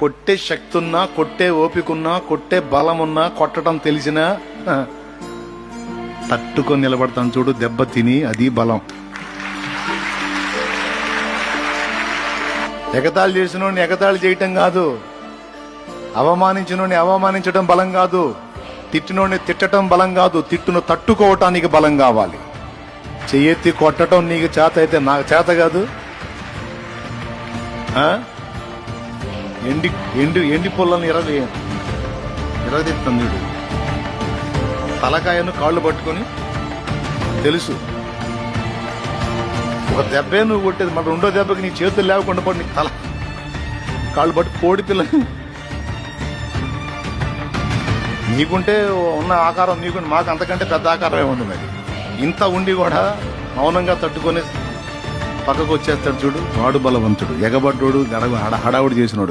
కొట్టే శక్తి ఉన్నా, కొట్టే ఓపికన్నా, కొట్టే బలం ఉన్నా, కొట్టడం తెలిసినా తట్టుకొని నిలబడతాను చూడు, దెబ్బ తిని, అది బలం. ఎగతాళి చేసినోడిని ఎగతాళి చేయటం కాదు, అవమానించినోడిని అవమానించడం బలం కాదు, తిట్టినోడిని తిట్టడం బలం కాదు, తిట్టును తట్టుకోవటానికి బలం కావాలి. చెయ్యెత్తి కొట్టడం నీకు చేత అయితే నాకు చేత కాదు. ఎండి ఎండి ఎండి పొలాలను ఎరదీస్తాను చూడు, తలకాయను కాళ్ళు పట్టుకొని తెలుసు ఒక దెబ్బే నువ్వు కొట్టేది, మరి రెండో దెబ్బకి నీ చేతులు లేకుండా పడి నీ తల కాళ్ళు పట్టు కోడి పిల్ల. నీకుంటే ఉన్న ఆకారం నీకు, మాకు అంతకంటే పెద్ద ఆకారమే ఉంది. మరి ఇంత ఉండి కూడా మౌనంగా తట్టుకొని పక్కకు వచ్చేస్తాడు చూడు, వాడు బలవంతుడు. ఎగబడ్డోడు హడావుడి చేసినోడు